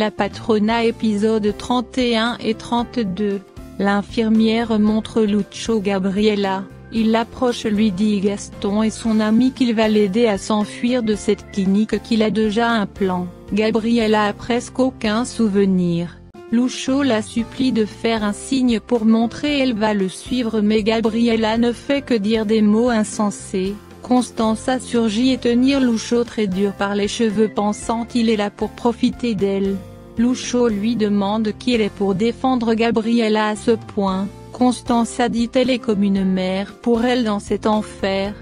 La Patrona épisode 31 et 32. L'infirmière montre Lucho Gabriela, il l'approche, lui dit Gaston et son ami qu'il va l'aider à s'enfuir de cette clinique, qu'il a déjà un plan. Gabriela a presque aucun souvenir. Lucho la supplie de faire un signe pour montrer elle va le suivre, mais Gabriela ne fait que dire des mots insensés. Constanza surgit et tenir Lucho très dur par les cheveux, pensant qu'il est là pour profiter d'elle. Lucho lui demande qui elle est pour défendre Gabriela à ce point. Constanza dit elle est comme une mère pour elle dans cet enfer.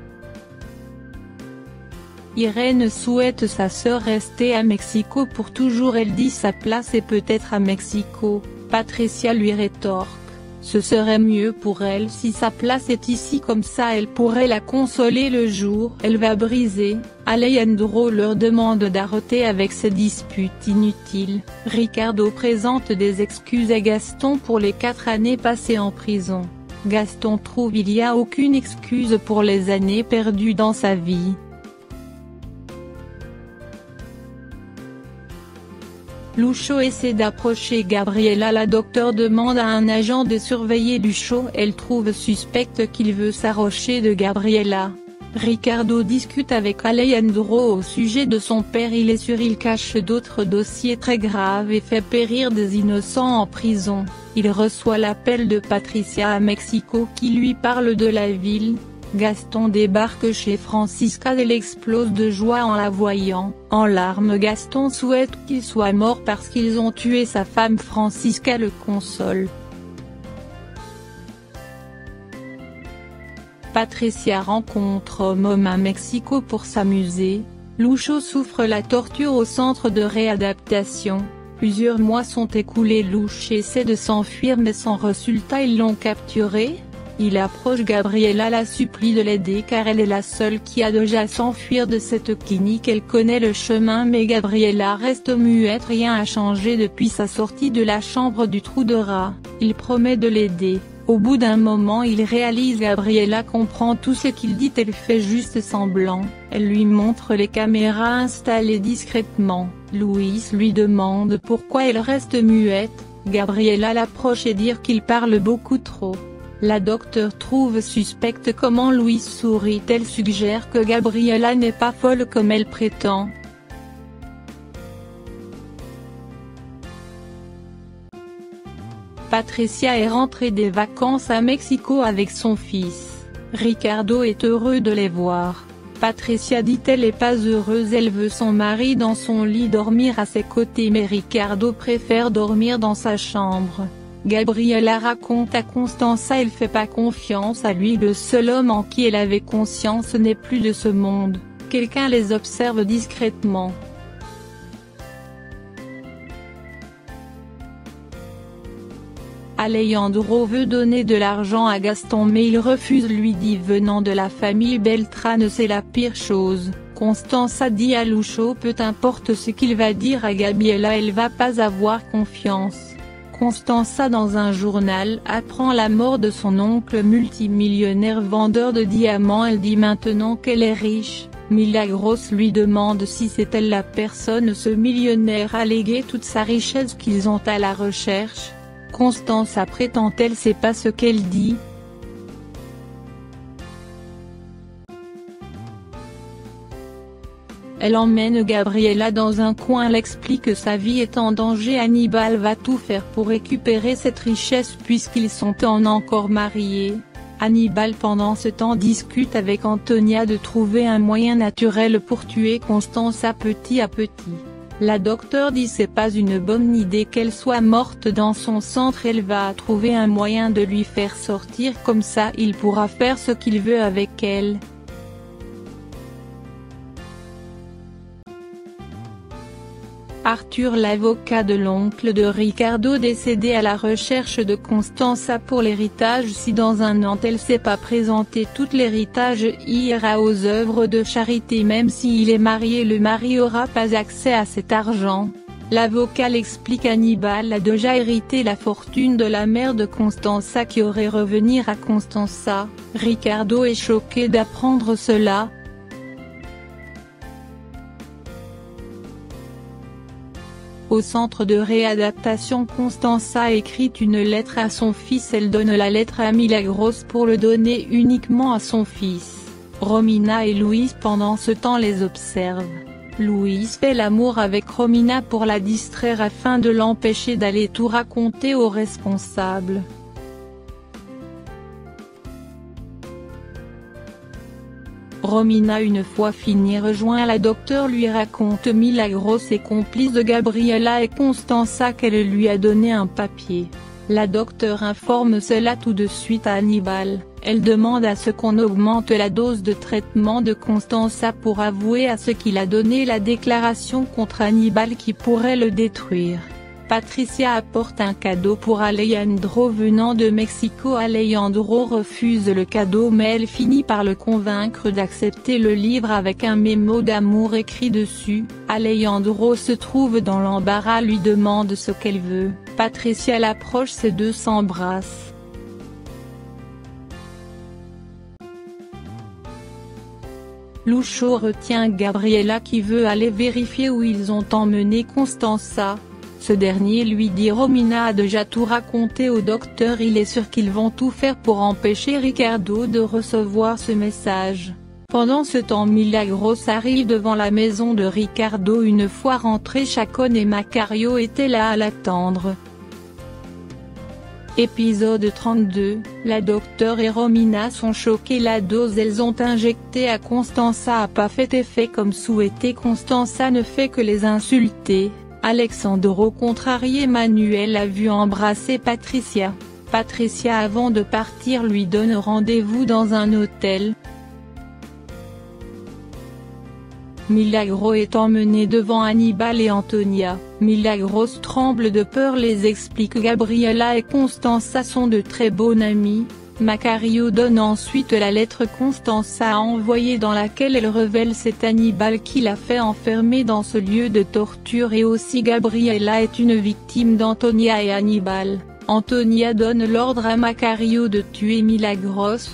Irène souhaite sa sœur rester à Mexico pour toujours, elle dit sa place est peut-être à Mexico. Patricia lui rétorque. Ce serait mieux pour elle si sa place est ici, comme ça elle pourrait la consoler le jour elle va briser. Alejandro leur demande d'arrêter avec ces disputes inutiles. Ricardo présente des excuses à Gaston pour les 4 années passées en prison. Gaston trouve il n'y a aucune excuse pour les années perdues dans sa vie. Lucho essaie d'approcher Gabriela, la docteure demande à un agent de surveiller Lucho, elle trouve suspecte qu'il veut s'arrocher de Gabriela. Ricardo discute avec Alejandro au sujet de son père, il est sûr il cache d'autres dossiers très graves et fait périr des innocents en prison. Il reçoit l'appel de Patricia à Mexico qui lui parle de la ville. Gaston débarque chez Francisca, elle explose de joie en la voyant. En larmes, Gaston souhaite qu'il soit mort parce qu'ils ont tué sa femme. Francisca le console. Patricia rencontre homme à Mexico pour s'amuser. Lucho souffre la torture au centre de réadaptation. Plusieurs mois sont écoulés, Lucho essaie de s'enfuir mais sans résultat, ils l'ont capturé. Il approche Gabriela, la supplie de l'aider car elle est la seule qui a déjà à s'enfuir de cette clinique, elle connaît le chemin mais Gabriela reste muette, rien n'a changé depuis sa sortie de la chambre du trou de rat. Il promet de l'aider. Au bout d'un moment il réalise Gabriela comprend tout ce qu'il dit, elle fait juste semblant. Elle lui montre les caméras installées discrètement. Louis lui demande pourquoi elle reste muette. Gabriela l'approche et dit qu'il parle beaucoup trop. La docteure trouve suspecte comment Louis sourit, elle suggère que Gabriela n'est pas folle comme elle prétend. Patricia est rentrée des vacances à Mexico avec son fils. Ricardo est heureux de les voir. Patricia dit elle n'est pas heureuse, elle veut son mari dans son lit, dormir à ses côtés, mais Ricardo préfère dormir dans sa chambre. Gabriela raconte à Constanza elle fait pas confiance à lui, le seul homme en qui elle avait conscience n'est plus de ce monde. Quelqu'un les observe discrètement. Alejandro veut donner de l'argent à Gaston mais il refuse, lui dit venant de la famille Beltrán c'est la pire chose. Constanza dit à Lucho peu importe ce qu'il va dire à Gabriela, elle va pas avoir confiance. Constanza dans un journal apprend la mort de son oncle multimillionnaire vendeur de diamants, elle dit maintenant qu'elle est riche. Milagros lui demande si c'est elle la personne, ce millionnaire a légué toute sa richesse qu'ils ont à la recherche. Constanza prétend elle sait pas ce qu'elle dit. Elle emmène Gabriela dans un coin, elle explique que sa vie est en danger, Hannibal va tout faire pour récupérer cette richesse puisqu'ils sont encore mariés. Hannibal pendant ce temps discute avec Antonia de trouver un moyen naturel pour tuer Constanza petit à petit. La docteure dit c'est pas une bonne idée qu'elle soit morte dans son centre, elle va trouver un moyen de lui faire sortir, comme ça il pourra faire ce qu'il veut avec elle. Arthur, l'avocat de l'oncle de Ricardo décédé, à la recherche de Constanza pour l'héritage. Si dans un an elle s'est pas présentée, tout l'héritage ira aux œuvres de charité, même s'il est marié le mari aura pas accès à cet argent. L'avocat l'explique, Hannibal a déjà hérité la fortune de la mère de Constanza qui aurait revenir à Constanza. Ricardo est choqué d'apprendre cela. Au centre de réadaptation, Constanza écrit une lettre à son fils. Elle donne la lettre à Milagros pour le donner uniquement à son fils. Romina et Luis pendant ce temps les observent. Luis fait l'amour avec Romina pour la distraire afin de l'empêcher d'aller tout raconter aux responsables. Romina, une fois fini, rejoint la docteure, lui raconte Milagros est complice de Gabriela et Constanza qu'elle lui a donné un papier. La docteure informe cela tout de suite à Hannibal. Elle demande à ce qu'on augmente la dose de traitement de Constanza pour avouer à ce qu'il a donné la déclaration contre Hannibal qui pourrait le détruire. Patricia apporte un cadeau pour Alejandro venant de Mexico. Alejandro refuse le cadeau mais elle finit par le convaincre d'accepter le livre avec un mémo d'amour écrit dessus. Alejandro se trouve dans l'embarras, lui demande ce qu'elle veut. Patricia l'approche, ces deux s'embrassent. Lucho retient Gabriela qui veut aller vérifier où ils ont emmené Constanza. Ce dernier lui dit Romina a déjà tout raconté au docteur, il est sûr qu'ils vont tout faire pour empêcher Ricardo de recevoir ce message. Pendant ce temps, Milagros arrive devant la maison de Ricardo. Une fois rentré, Chacón et Macario étaient là à l'attendre. Épisode 32, la docteure et Romina sont choquées. La dose elles ont injectée à Constanza a pas fait effet comme souhaité. Constanza ne fait que les insulter. Alexandro, contrarié, Manuel a vu embrasser Patricia. Patricia avant de partir lui donne rendez-vous dans un hôtel. Milagros est emmené devant Hannibal et Antonia. Milagros tremble de peur, les explique Gabriela et Constanza sont de très bonnes amies. Macario donne ensuite la lettre Constanza a envoyée dans laquelle elle révèle c'est Hannibal qui l'a fait enfermer dans ce lieu de torture et aussi Gabriela est une victime d'Antonia et Hannibal. Antonia donne l'ordre à Macario de tuer Milagros.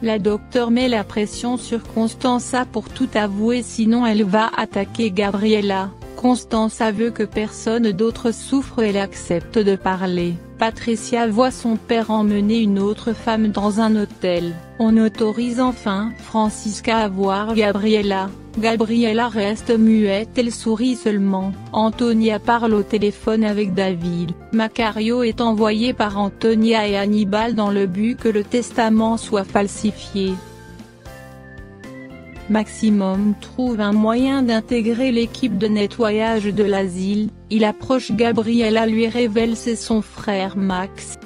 La docteure met la pression sur Constanza pour tout avouer sinon elle va attaquer Gabriela. Constanza veut que personne d'autre souffre, elle accepte de parler. Patricia voit son père emmener une autre femme dans un hôtel. On autorise enfin Francisca à voir Gabriela. Gabriela reste muette, elle sourit seulement. Antonia parle au téléphone avec David. Macario est envoyé par Antonia et Hannibal dans le but que le testament soit falsifié. Maximum trouve un moyen d'intégrer l'équipe de nettoyage de l'asile. Il approche Gabriela, lui révèle c'est son frère Max.